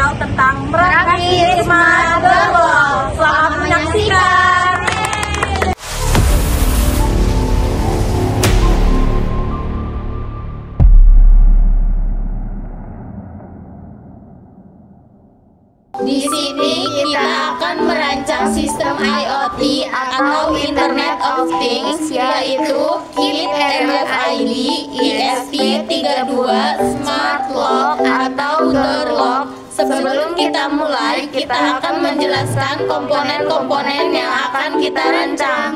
tahu tentang Praktis Smart Berwol. Selamat menyaksikan. Di sini kita akan merancang sistem IoT atau Internet of Things, yaitu kit RFID ESP32 Smart Lock atau Door Lock. Sebelum kita mulai, kita akan menjelaskan komponen-komponen yang akan kita rancang.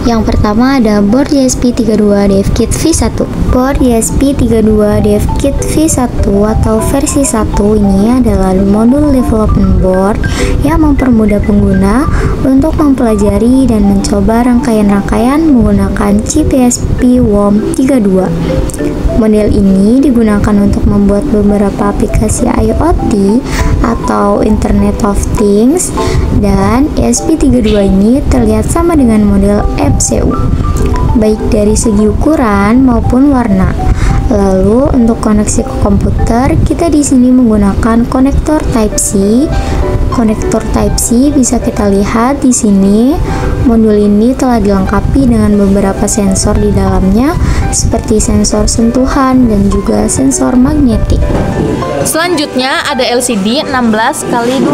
Yang pertama ada board ESP32 DevKit V1. Board ESP32 DevKit V1 atau versi 1 ini adalah modul development board yang mempermudah pengguna untuk mempelajari dan mencoba rangkaian-rangkaian menggunakan chip ESP32. Model ini digunakan untuk membuat beberapa aplikasi IoT atau Internet of Things, dan ESP32 ini terlihat sama dengan model FCU, baik dari segi ukuran maupun warna. Lalu untuk koneksi ke komputer, kita di sini menggunakan konektor Type-C. Konektor Type-C bisa kita lihat di sini. Modul ini telah dilengkapi dengan beberapa sensor di dalamnya, seperti sensor sentuhan dan juga sensor magnetik. Selanjutnya ada LCD 16x2.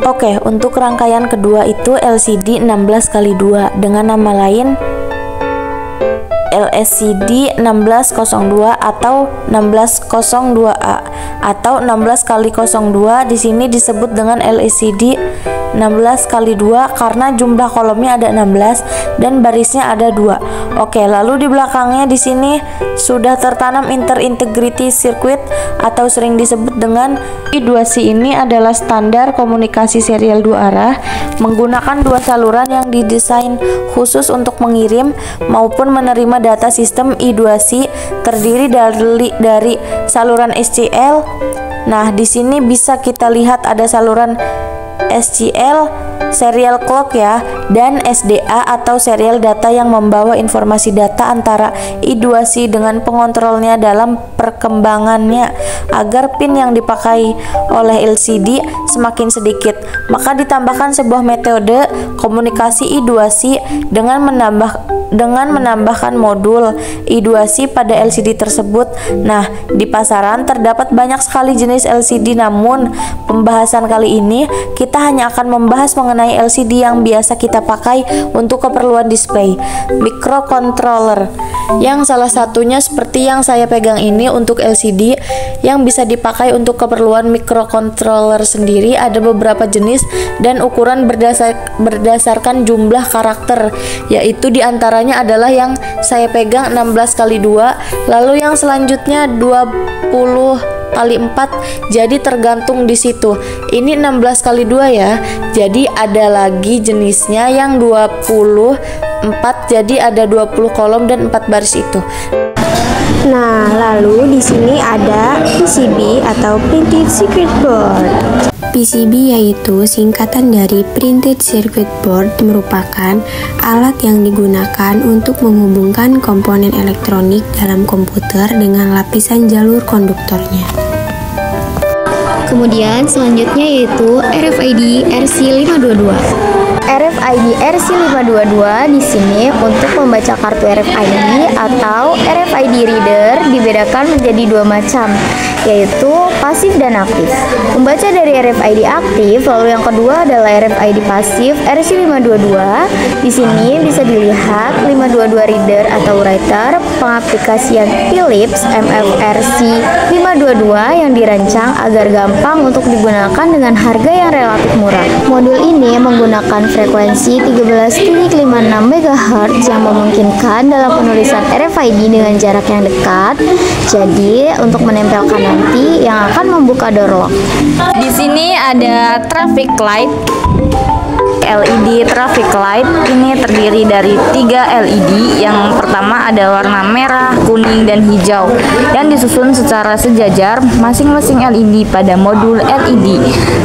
Oke, untuk rangkaian kedua itu LCD 16x2 dengan nama lain LSCD 1602 atau 1602A atau 16x02. Di sini disebut dengan LSCD 16x2 karena jumlah kolomnya ada 16 dan barisnya ada 2. Oke, lalu di belakangnya di sini sudah tertanam inter-integrity circuit atau sering disebut dengan I2C. Ini adalah standar komunikasi serial 2 arah menggunakan 2 saluran yang didesain khusus untuk mengirim maupun menerima data. Sistem I2C terdiri dari saluran SCL. Nah, di sini bisa kita lihat ada saluran SCL serial clock ya, dan SDA atau serial data yang membawa informasi data antara I2C dengan pengontrolnya dalam perkembangannya. Agar pin yang dipakai oleh LCD semakin sedikit, maka ditambahkan sebuah metode komunikasi I2C dengan menambahkan modul I2C pada LCD tersebut. Nah, di pasaran terdapat banyak sekali jenis LCD, namun pembahasan kali ini kita hanya akan membahas mengenai LCD yang biasa kita pakai untuk keperluan display, microcontroller, yang salah satunya seperti yang saya pegang ini. Untuk LCD yang bisa dipakai untuk keperluan microcontroller sendiri ada beberapa jenis dan ukuran berdasarkan jumlah karakter, yaitu diantaranya adalah yang saya pegang 16x2, lalu yang selanjutnya 20x4, jadi tergantung di situ. Ini 16x2 ya, jadi ada lagi jenisnya yang 24, jadi ada 20 kolom dan 4 baris itu. Nah, lalu di sini ada PCB atau Printed Circuit Board. PCB yaitu singkatan dari Printed Circuit Board, merupakan alat yang digunakan untuk menghubungkan komponen elektronik dalam komputer dengan lapisan jalur konduktornya. Kemudian selanjutnya yaitu RFID RC522. RFID RC522 di sini untuk membaca kartu RFID atau RFID reader dibedakan menjadi 2 macam, yaitu pasif dan aktif. Membaca dari RFID aktif, lalu yang kedua adalah RFID pasif RC522. Di sini bisa dilihat 522 reader atau writer pengaplikasian Philips MFRC 522 yang dirancang agar gampang untuk digunakan dengan harga yang relatif murah. Modul ini menggunakan frekuensi 13.56 MHz yang memungkinkan dalam penulisan RFID dengan jarak yang dekat. Jadi untuk menempelkan nanti yang akan membuka door lock. Di sini ada traffic light. LED traffic light ini terdiri dari 3 LED. Yang pertama ada warna merah, kuning, dan hijau yang disusun secara sejajar masing-masing LED pada modul LED.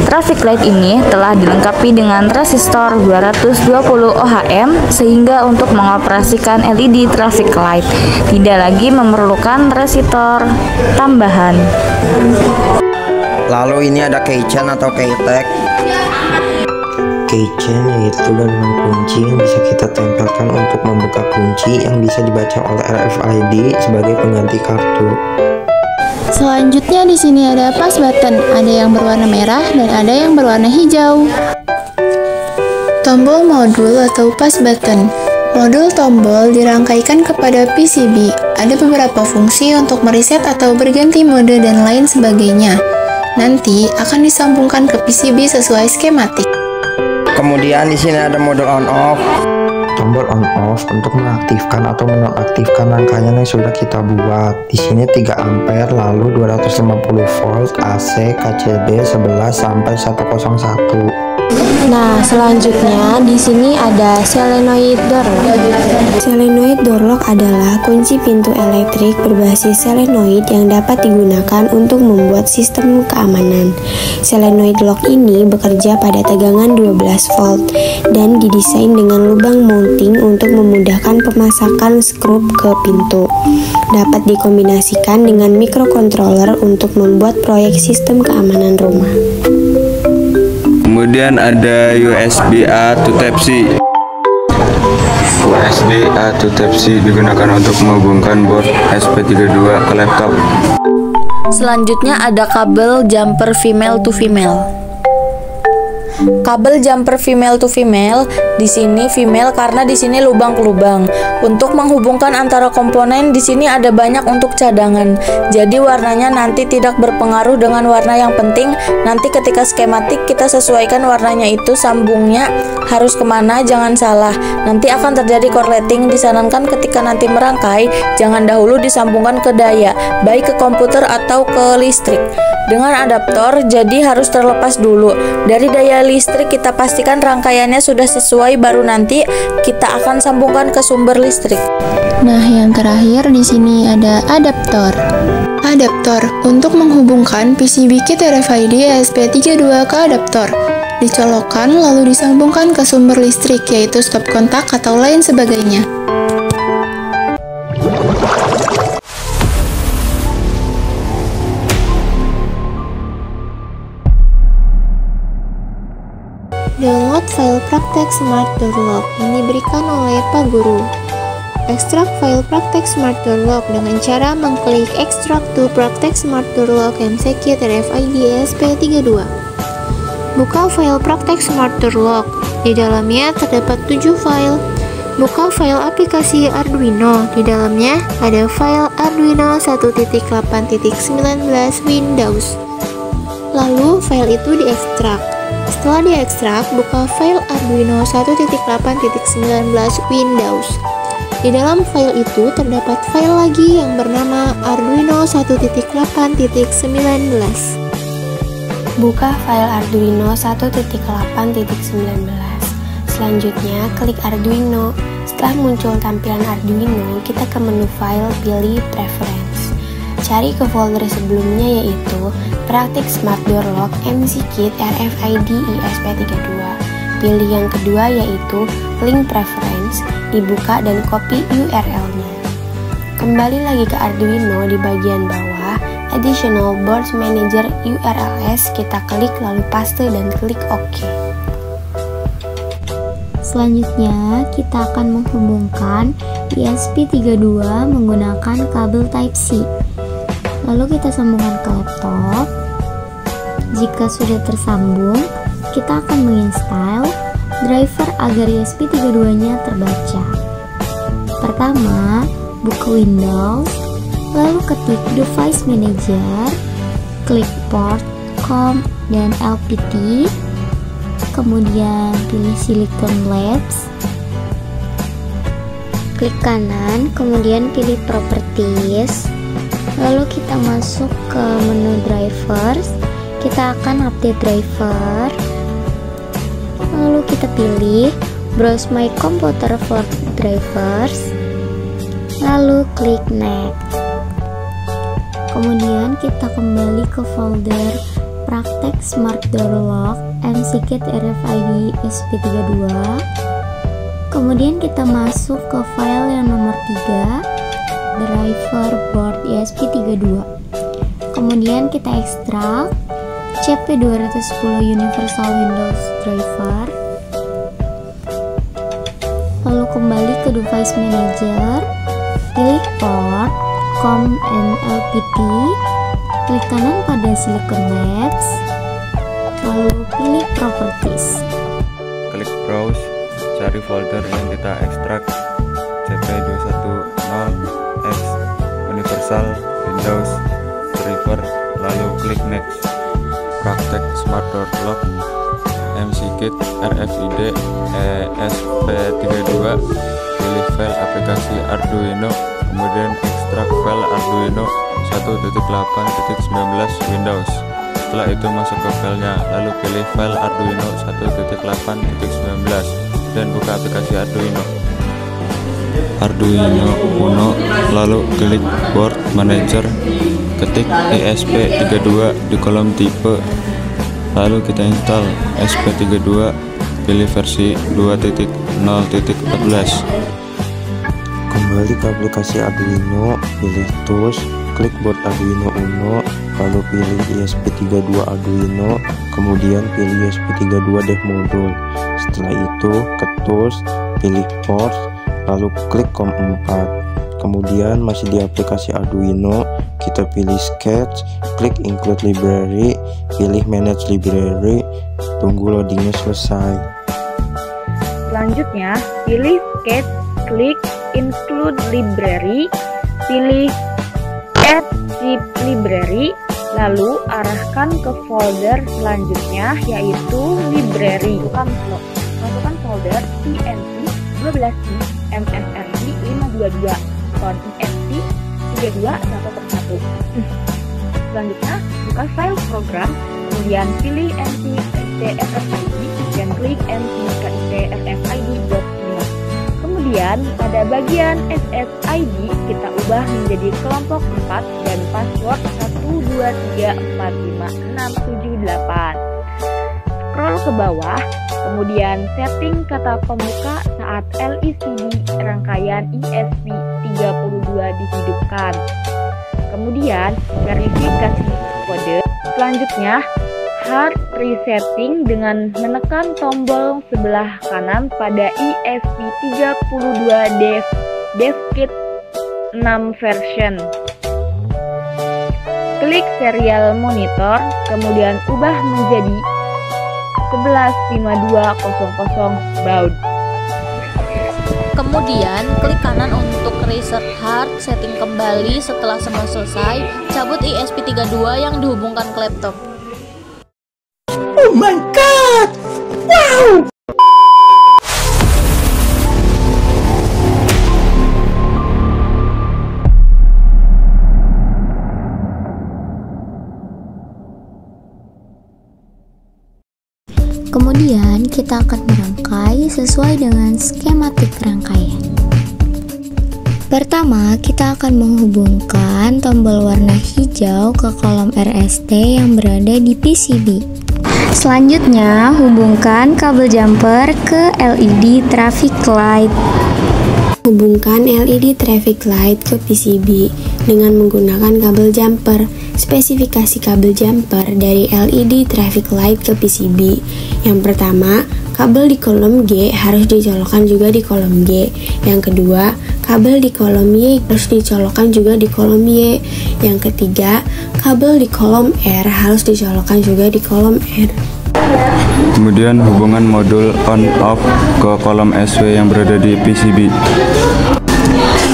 Traffic light ini telah dilengkapi dengan resistor 220 ohm sehingga untuk mengoperasikan LED traffic light tidak lagi memerlukan resistor tambahan. Lalu ini ada keychain atau keytag. Keychain yaitu gantungan kunci yang bisa kita tempelkan untuk membuka kunci yang bisa dibaca oleh RFID sebagai pengganti kartu. Selanjutnya di sini ada pass button, ada yang berwarna merah dan ada yang berwarna hijau. Tombol modul atau pass button. Modul tombol dirangkaikan kepada PCB. Ada beberapa fungsi untuk mereset atau berganti mode dan lain sebagainya. Nanti akan disambungkan ke PCB sesuai skematik. Kemudian di sini ada mode on off. Tombol on off untuk mengaktifkan atau menonaktifkan rangkaian yang sudah kita buat. Di sini 3 ampere lalu 250 volt AC KCB 11 sampai 101. Nah, selanjutnya di sini ada solenoid door lock. Solenoid door lock adalah kunci pintu elektrik berbasis solenoid yang dapat digunakan untuk membuat sistem keamanan. Solenoid lock ini bekerja pada tegangan 12 volt dan didesain dengan lubang mounting untuk memudahkan pemasakan skrup ke pintu. Dapat dikombinasikan dengan microcontroller untuk membuat proyek sistem keamanan rumah. Kemudian ada USB A to Type-C. USB A to Type-C digunakan untuk menghubungkan board SP32 ke laptop. Selanjutnya ada kabel jumper female to female. Kabel jumper female to female, di sini female karena di sini lubang ke lubang. Untuk menghubungkan antara komponen di sini ada banyak untuk cadangan. Jadi warnanya nanti tidak berpengaruh dengan warna yang penting. Nanti ketika skematik kita sesuaikan warnanya itu, sambungnya harus kemana, jangan salah. Nanti akan terjadi correlating. Disarankan ketika nanti merangkai, jangan dahulu disambungkan ke daya, baik ke komputer atau ke listrik. Dengan adaptor, jadi harus terlepas dulu. Dari daya listrik kita pastikan rangkaiannya sudah sesuai, baru nanti kita akan sambungkan ke sumber listrik. Nah, yang terakhir di sini ada adaptor. Adaptor untuk menghubungkan PCB kit RFID ESP32 ke adaptor. Dicolokkan lalu disambungkan ke sumber listrik, yaitu stop kontak atau lain sebagainya. Download file praktek Smart Door Lock yang diberikan oleh Pak Guru. Ekstrak file praktek Smart Door Lock dengan cara mengklik Extract to Praktek Smart Door Lock MC Kit RFID ESP32. Buka file praktek Smart Door Lock. Di dalamnya terdapat 7 file. Buka file aplikasi Arduino. Di dalamnya ada file Arduino 1.8.19 Windows. Lalu file itu diekstrak. Setelah diekstrak, buka file Arduino 1.8.19 Windows. Di dalam file itu terdapat file lagi yang bernama Arduino 1.8.19. Buka file Arduino 1.8.19. Selanjutnya, klik Arduino. Setelah muncul tampilan Arduino, kita ke menu file, pilih Preference. Cari ke folder sebelumnya yaitu Praktik Smart Door Lock MC Kit RFID ESP32. Pilih yang kedua yaitu Link Preference, dibuka dan copy URL-nya. Kembali lagi ke Arduino, di bagian bawah Additional Board Manager URLs, kita klik lalu paste dan klik OK. Selanjutnya, kita akan menghubungkan ESP32 menggunakan kabel Type-C. Lalu kita sambungkan ke laptop. Jika sudah tersambung, kita akan menginstal driver agar ESP32-nya terbaca. Pertama, buka Windows, lalu ketik Device Manager, klik Port, COM, dan LPT, kemudian pilih Silicon Labs, klik kanan, kemudian pilih Properties, lalu kita masuk ke menu Drivers, kita akan update driver, lalu kita pilih Browse My Computer for Drivers, lalu klik Next. Kemudian kita kembali ke folder Praktek Smart Door Lock MC Kit RFID ESP32. Kemudian kita masuk ke file yang nomor 3, driver board ESP32. Kemudian kita ekstrak, CP210 Universal Windows Driver. Lalu kembali ke Device Manager, pilih Port, COM and LPT, klik kanan pada Silicon Labs, lalu pilih Properties. Klik Browse, cari folder yang kita ekstrak, CP210X Universal Windows Driver, lalu klik Next. Praktek Smart Door Lock, MCKit, RFID, ESP32, pilih file aplikasi Arduino, kemudian ekstrak file Arduino 1.8.19 Windows. Setelah itu masuk ke filenya, lalu pilih file Arduino 1.8.19 dan buka aplikasi Arduino Uno, lalu klik Board Manager, ketik ESP32 di kolom tipe, lalu kita install ESP32, pilih versi 2.0.14. Kembali ke aplikasi Arduino, pilih Tools, klik Board Arduino Uno, lalu pilih ESP32 Arduino, kemudian pilih ESP32 Dev Module. Setelah itu ke Tools, pilih Ports, lalu klik COM4. Kemudian masih di aplikasi Arduino, kita pilih Sketch, klik Include Library, pilih Manage Library, tunggu loadingnya selesai. Selanjutnya, pilih Sketch, klik Include Library, pilih Add Zip Library, lalu arahkan ke folder selanjutnya yaitu Library. Masukkan folder TNT 12i, MSRC 522, ESP 32 1/1. Selanjutnya, buka file program, kemudian pilih NT-RFID dan klik NT-RFID.5. Kemudian pada bagian SSID kita ubah menjadi kelompok 4 dan password 12345678. Scroll ke bawah, kemudian setting kata pembuka saat LCD rangkaian ESP32 dihidupkan. Kemudian verifikasi kode. Selanjutnya, hard resetting dengan menekan tombol sebelah kanan pada ESP32 DevKit 6 version. Klik serial monitor, kemudian ubah menjadi 115200 baud. Kemudian klik kanan untuk reset hard, setting kembali. Setelah semua selesai, cabut ESP32 yang dihubungkan ke laptop. Oh my god! Wow! Kemudian kita akan merangkai sesuai dengan skematik rangkaian. Pertama, kita akan menghubungkan tombol warna hijau ke kolom RST yang berada di PCB. Selanjutnya, hubungkan kabel jumper ke LED traffic light. Hubungkan LED traffic light ke PCB dengan menggunakan kabel jumper. Spesifikasi kabel jumper dari LED traffic light ke PCB. Yang pertama, kabel di kolom G harus dicolokkan juga di kolom G. Yang kedua, kabel di kolom Y harus dicolokkan juga di kolom Y. Yang ketiga, kabel di kolom R harus dicolokkan juga di kolom R. Kemudian hubungan modul on-off ke kolom SW yang berada di PCB.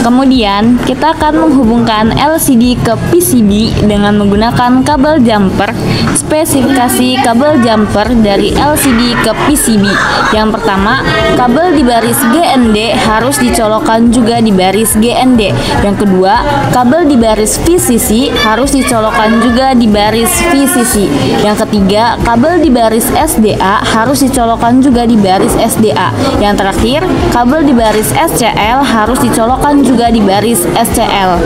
Kemudian, kita akan menghubungkan LCD ke PCB dengan menggunakan kabel jumper. Spesifikasi kabel jumper dari LCD ke PCB. Yang pertama, kabel di baris GND harus dicolokkan juga di baris GND. Yang kedua, kabel di baris VCC harus dicolokkan juga di baris VCC. Yang ketiga, kabel di baris SDA harus dicolokkan juga di baris SDA. Yang terakhir, kabel di baris SCL harus dicolokkan juga di baris SCL.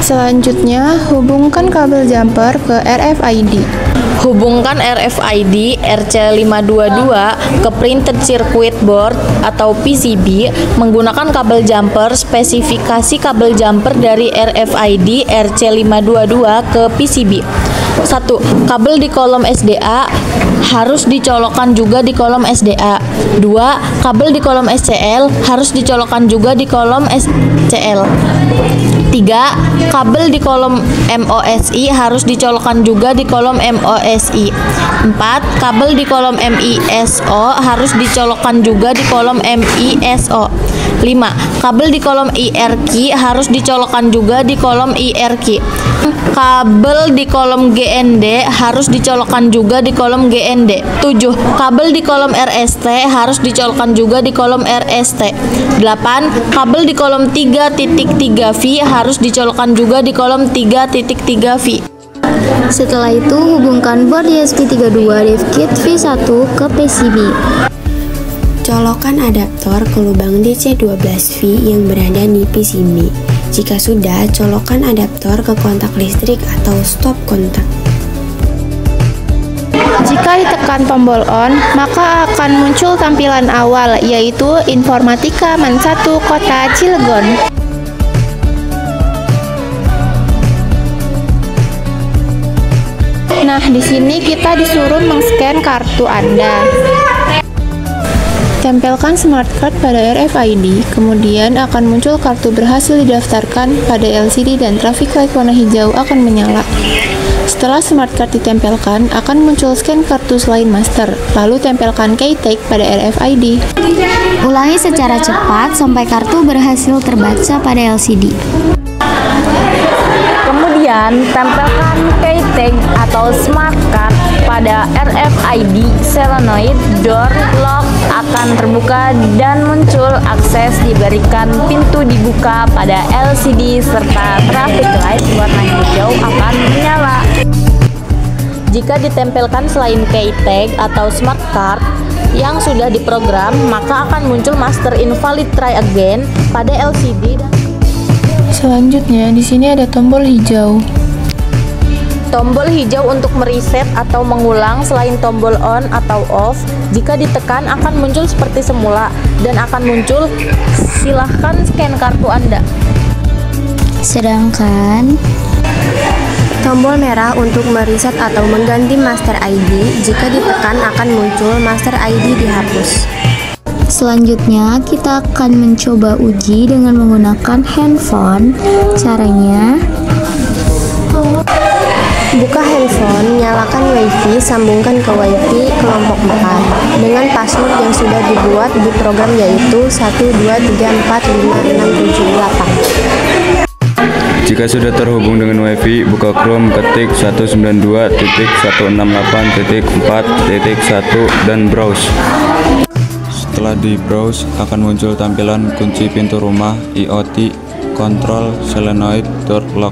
Selanjutnya, hubungkan kabel jumper ke RFID. Hubungkan RFID RC522 ke printed circuit board atau PCB menggunakan kabel jumper. Spesifikasi kabel jumper dari RFID RC522 ke PCB. 1. Kabel di kolom SDA harus dicolokkan juga di kolom SDA. 2. Kabel di kolom SCL harus dicolokkan juga di kolom SCL. 3. Kabel di kolom MOSI harus dicolokkan juga di kolom MOSI. 4. Kabel di kolom MISO harus dicolokkan juga di kolom MISO. 5. Kabel di kolom IRQ harus dicolokkan juga di kolom IRQ. Kabel di kolom GND harus dicolokkan juga di kolom GND. 7. Kabel di kolom RST harus dicolokkan juga di kolom RST. 8. Kabel di kolom 3.3V harus dicolokkan juga di kolom 3.3V. Setelah itu, hubungkan board ESP32 DevKit V1 ke PCB. Colokan adaptor ke lubang DC12V yang berada di PCB. Jika sudah, colokan adaptor ke kontak listrik atau stop kontak. Jika ditekan tombol on, maka akan muncul tampilan awal, yaitu Informatika MAN 1 Kota Cilegon. Nah, di sini kita disuruh meng-scan kartu Anda. Tempelkan smart card pada RFID, kemudian akan muncul kartu berhasil didaftarkan pada LCD dan traffic light warna hijau akan menyala. Setelah smart card ditempelkan, akan muncul scan kartu selain master, lalu tempelkan key tag pada RFID. Ulangi secara cepat sampai kartu berhasil terbaca pada LCD. Kemudian, tempelkan key tag atau smart card pada RFID solenoid door lock akan terbuka dan muncul akses diberikan pintu dibuka pada LCD serta traffic light warna hijau akan menyala. Jika ditempelkan selain key tag atau smart card yang sudah diprogram, maka akan muncul master invalid try again pada LCD. Selanjutnya, di sini ada tombol hijau. Tombol hijau untuk mereset atau mengulang selain tombol on atau off. Jika ditekan akan muncul seperti semula dan akan muncul silahkan scan kartu Anda. Sedangkan Tombol merah untuk mereset atau mengganti master ID. Jika ditekan akan muncul master ID dihapus. selanjutnya kita akan mencoba uji dengan menggunakan handphone. Caranya, buka handphone, nyalakan WiFi, sambungkan ke WiFi kelompok makan dengan password yang sudah dibuat di program yaitu 123456778. Jika sudah terhubung dengan WiFi, buka Chrome, ketik 192.168.4.1 dan browse. Setelah di browse, akan muncul tampilan kunci pintu rumah, IoT, kontrol, solenoid, door lock.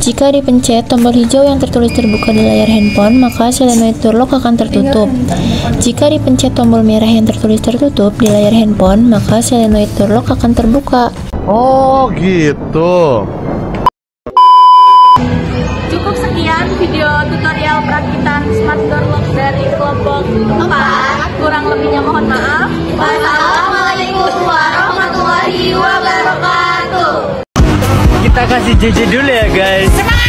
Jika dipencet tombol hijau yang tertulis terbuka di layar handphone, maka solenoid door lock akan tertutup. Jika dipencet tombol merah yang tertulis tertutup di layar handphone, maka solenoid door lock akan terbuka. Oh gitu. Cukup sekian video tutorial perakitan smart door lock dari kelompok 4. Kurang lebihnya mohon maaf. Wassalamualaikum warahmatullahi wabarakatuh. Kita kasih JJ dulu ya guys.